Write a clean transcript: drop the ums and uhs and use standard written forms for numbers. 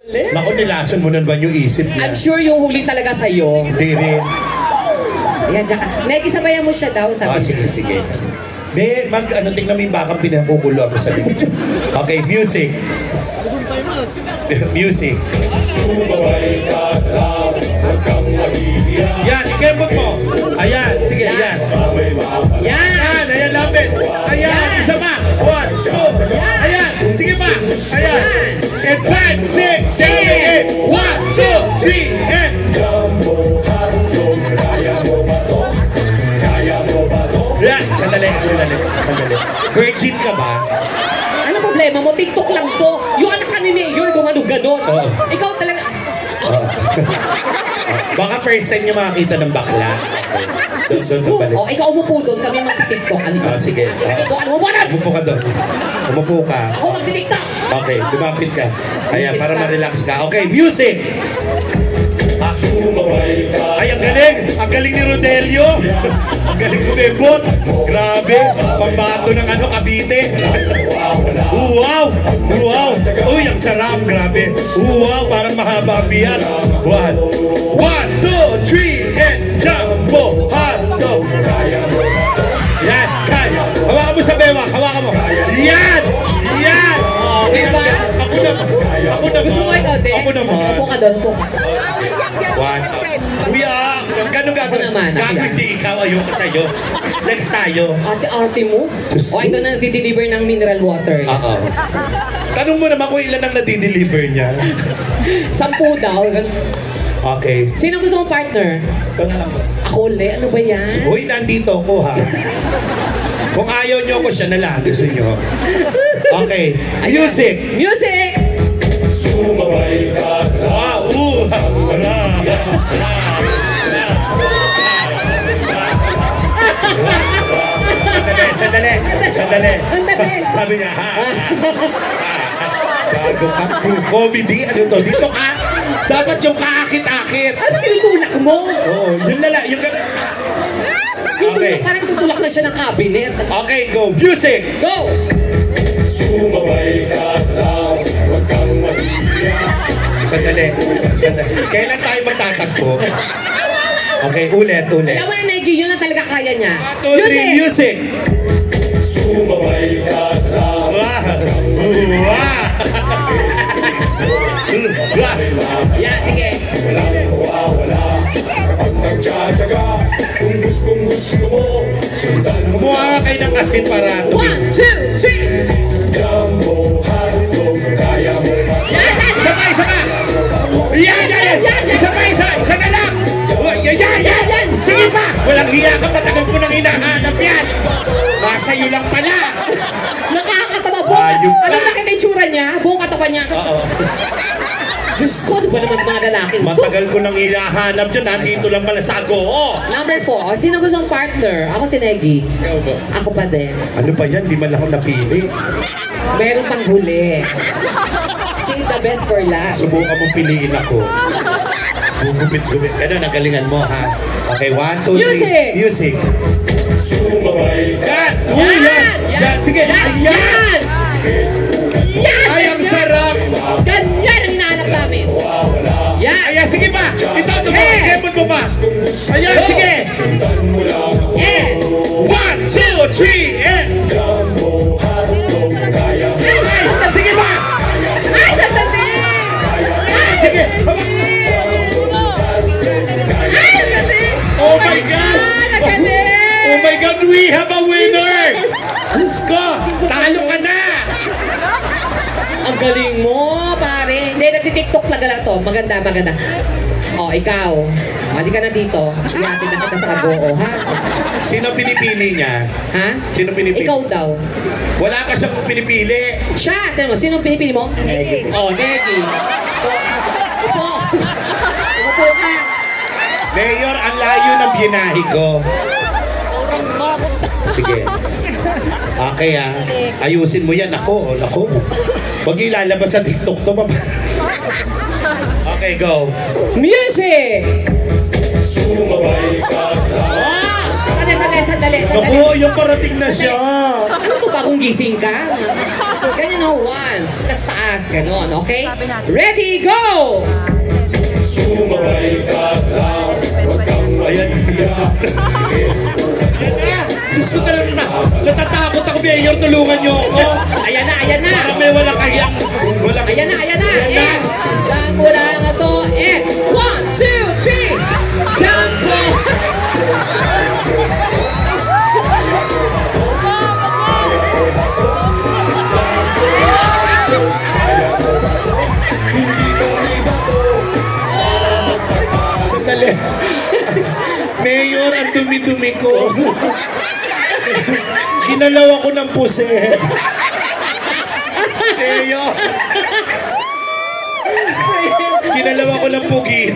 Naku, nilasan mo na ba yung isip niya? I'm sure yung huli talaga sa'yo. Hindi rin. Ayan, Jack. Nike, sabayan mo siya daw, sabi sige, sige. May, tingnan mo yung bakang pinakukulo ako sa likod. Okay, music. Music. Yan, ikembot mo. Ayan, sige, ayan. Yan, ayan, lapit. Ayan, isa pa. 1, 2, ayan, sige pa. Ayan. And 5, 6, 7, 8. 1, 2, 3, and yan, sandali. Virgin ka ba? Ano problema mo? TikTok lang to. Yung anak ka ni Mayor, gumano-ganon. Ikaw talaga... Baka first time niyo makakita ng bakla. Doon. Ikaw umupo doon, kami magti-TikTok. Sige. Ano mo ba? Umupo ka doon. Umupo ka. Ako magti-TikTok. Okay, lumapit ka. Ayan, para ma-relax ka. Okay, music! Ay, ang galing! Ang galing ni Rodelio! Ang galing kumebot! Grabe! Pambato ng Cavite! Wow! Wow! Uy, ang sarap! Grabe! Wow! Parang mahaba ang bias! 1, 2, 3, and jumbo! Hotdog! Yan! Kaya! Hawakan mo sa bewak! Hawakan mo! Yan! Yan! Diba? Ako naman! Gusto mo ikaw, Dek? Ako naman! Upo ka doon, upo ka. One. Kuya, ganun gagawin. Gagawin di ikaw, ayoko sa'yo. Next tayo. Ate-arte mo? Ito na nagdi-deliver ng mineral water. Oo. Tanong mo naman kung ilan ang nadi-deliver niya. 10 daw. Okay. Sino gusto mong partner? Ako ulit. Ano ba yan? Uy, nandito ako ha. Kung ayaw niyo ako, siya na lang. Gusto niyo. Okay. Music! Music! Wow! Sandali. Sabi niya, bago ka, comedy, ano to? Dito ka, dapat yung kaakit-akit. Ano tinutulak mo? Oo, yun na lang. Okay. Parang tutulak na siya ng cabinet. Okay, go. Music! Go! Sumabay ka daw, huwag kang mahihiya. Sandali. Kailan tayo magtatagpo? Okay, ulit. Alam mo na, Negi, yun na talaga kaya niya. 2, 3, music! Sumabay ka daw. Yan, sige. Walang mawawala. Kapag nagtsatsaga, kung gusto mo, sundan mo. Kumuha kayo ng asin para 1, 2, 3! Jumbo, hotdog, kaya mo ba? Yan! Isa pa! Yan! Isa na lang! Yan! Sige pa! Walang hiya ka, matagal ko nang hinahanap yan! Sa'yo lang pala! Nakakatawa po! Alam na kita yung tsura niya? Buong katawan niya? Oo. Diyos ko, ano ba naman mga lalaki? Matagal ko nang hinahanap dyan, nandito lang pala sa Agoo. Number 4, sino gustong partner? Ako si Negi. Ako pa din. Ano ba yan? Di man ako napili. Meron pang huli. Save the best for last. Subukan mong piliin ako. Gugupit-gupit. Ano, nagalingan mo, ha? Okay, 1, 2, 3. Music! Sumabay ka. Yan! Sige! Yan! Ay, ang sarap! Ganyan ang hinahanap namin. Yan! Ayan, sige pa! Ito, tumawag mo pa! Ayan, sige! And 1, 2, 3, and... Ay, sige pa! ay, sandali! Sige! Ay, sandali! Oh my God! Nagaling! Oh my God, we have a winner! Diyos ko, talo ka na! Ang galing mo, pare. Hindi, nagtitiktok lang to. Maganda. Ikaw. Hindi ka na dito. Ihatid na kita sa Agoo, ha? Sino pinipili niya? Ha? Sino pinipili? Ikaw daw. Wala ka siyang pinipili. Siya! Tignan mo, sino pinipili mo? Negi. Negi. Upo ka. Mayor, ang layo ng binahe ko. Sige. Okay ayusin mo yan. Ako. Huwag ilalabas sa TikTok to. Okay, go. Music! Sumabay ka daw. Sandali. Naku, yung parating na siya. Ano ba kung gising ka? Ganyan o, one. Tas taas, ganon, okay? Ready, go! Sumabay ka lang, huwag kang Ayan. mahiya. Sige, Ayan na. Diyos ko talaga. Natatakot ako, Mayor. Tulungan niyo ako. Ayan na. Parang may walang kahiyang. Ayan na. Ayan na. And, wala na to. And, 1, 2, 3. Jump! Sandali. Mayor, ang dumi-dumi ko. Ginalaw ako ng puset. Mayor. Ginalaw ako ng pugit.